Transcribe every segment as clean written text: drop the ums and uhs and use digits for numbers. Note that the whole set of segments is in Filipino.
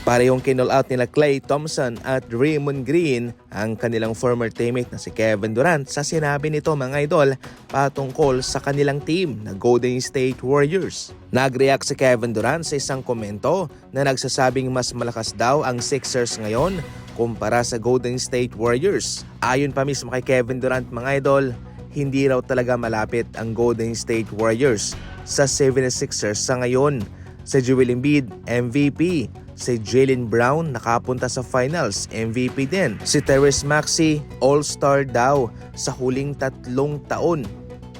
Parehong kinall out nila Klay Thompson at Draymond Green ang kanilang former teammate na si Kevin Durant sa sinabi nito mga idol patungkol sa kanilang team na Golden State Warriors. Nag-react si Kevin Durant sa isang komento na nagsasabing mas malakas daw ang Sixers ngayon kumpara sa Golden State Warriors. Ayon pa mismo kay Kevin Durant mga idol, hindi raw talaga malapit ang Golden State Warriors sa 76ers sa ngayon. Si Joel Embiid, MVP. Si Jaylen Brown nakapunta sa finals, MVP din. Si Tyrese Maxey, All-Star daw sa huling 3 taon.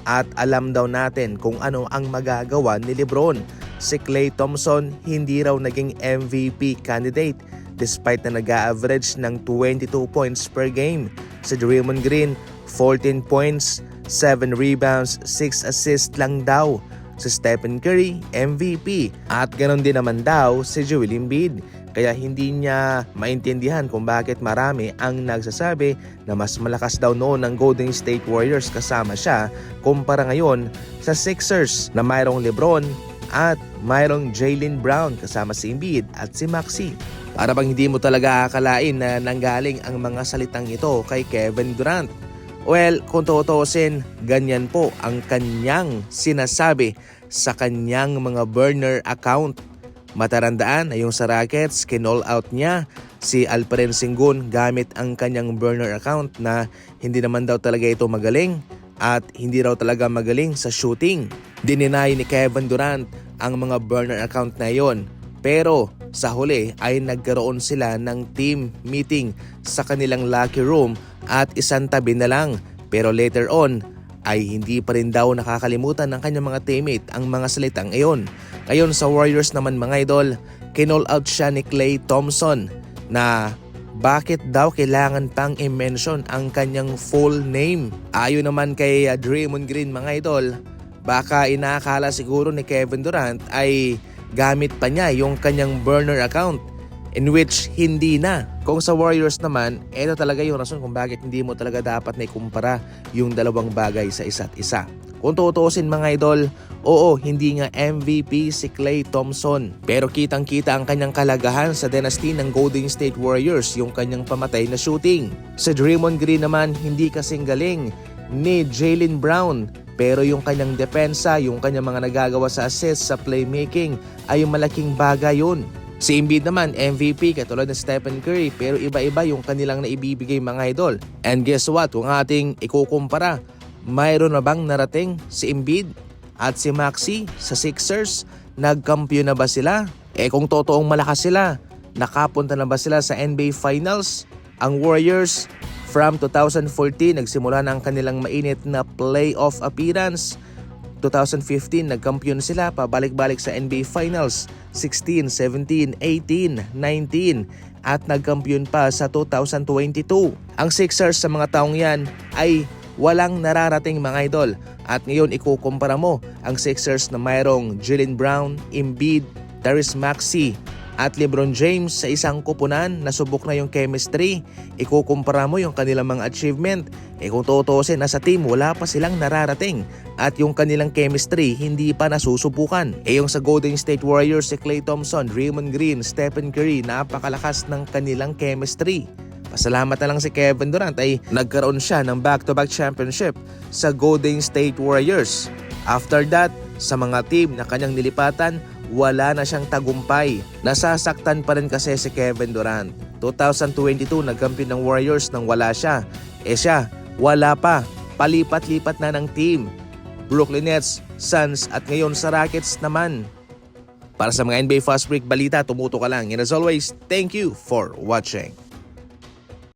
At alam daw natin kung ano ang magagawa ni LeBron. Si Klay Thompson hindi raw naging MVP candidate despite na nag-a-average ng 22 points per game. Si Draymond Green, 14 points, 7 rebounds, 6 assists lang daw. Si Stephen Curry, MVP. At ganoon din naman daw si Joel Embiid. Kaya hindi niya maintindihan kung bakit marami ang nagsasabi na mas malakas daw noon ang Golden State Warriors kasama siya kumpara ngayon sa Sixers na mayroong LeBron at mayroong Jaylen Brown kasama si Embiid at si Maxey. Para bang hindi mo talaga akalain na nanggaling ang mga salitang ito kay Kevin Durant. Well, kung tutuusin, ganyan po ang kanyang sinasabi sa kanyang mga burner account. Matarandaan na yung sa Rockets, kinall out niya si Alperen Sengun gamit ang kanyang burner account na hindi naman daw talaga ito magaling at hindi raw talaga magaling sa shooting. Dininay ni Kevin Durant ang mga burner account na yon. Pero sa huli ay nagkaroon sila ng team meeting sa kanilang locker room at isang tabi na lang. Pero later on ay hindi pa rin daw nakakalimutan ng kanyang mga teammate ang mga salitang iyon. Ngayon sa Warriors naman mga idol, kinall out siya ni Klay Thompson na bakit daw kailangan pang i-mention ang kanyang full name. Ayon naman kay Draymond Green mga idol, baka inaakala siguro ni Kevin Durant ay gamit pa niya yung kanyang burner account in which hindi na. Kung sa Warriors naman, ito talaga yung rason kung bakit hindi mo talaga dapat na ikumpara yung dalawang bagay sa isa't isa. Kung tutuusin mga idol, oo, hindi nga MVP si Klay Thompson. Pero kitang-kita ang kanyang kalagahan sa dynasty ng Golden State Warriors, yung kanyang pamatay na shooting. Si Draymond Green naman, hindi kasing galing ni Jaylen Brown. Pero yung kanyang depensa, yung kanyang mga nagagawa sa assist, sa playmaking, ay yung malaking bagay yun. Si Embiid naman, MVP katulad ng Stephen Curry, pero iba-iba yung kanilang naibibigay mga idol. And guess what? Kung ating ikukumpara, mayroon na bang narating si Embiid at si Maxey sa Sixers? Nagkampiyon na ba sila? Kung totoong malakas sila, nakapunta na ba sila sa NBA Finals? Ang Warriors, from 2014, nagsimula na ang kanilang mainit na playoff appearance. 2015, nagkampiyon sila, pabalik-balik sa NBA Finals. 16, 17, 18, 19, at nagkampiyon pa sa 2022. Ang Sixers sa mga taong yan ay walang nararating mga idol. At ngayon ikukumpara mo ang Sixers na mayroong Jaylen Brown, Embiid, Tyrese Maxey, at LeBron James sa isang kupunan na subok na yung chemistry. Ikukumpara mo yung kanilang mga achievement. Kung tutuusin, nasa team wala pa silang nararating at yung kanilang chemistry hindi pa nasusubukan. Yung sa Golden State Warriors, si Klay Thompson, Draymond Green, Stephen Curry, napakalakas ng kanilang chemistry. Pasalamat na lang si Kevin Durant ay nagkaroon siya ng back-to-back championship sa Golden State Warriors. After that, sa mga team na kanyang nilipatan, wala na siyang tagumpay. Nasasaktan pa rin kasi si Kevin Durant. 2022 nagkampiyon ng Warriors nang wala siya. Siya, wala pa. Palipat-lipat na ng team. Brooklyn Nets, Suns at ngayon sa Rockets naman. Para sa mga NBA Fast Break balita, tumuto ka lang. And as always, thank you for watching.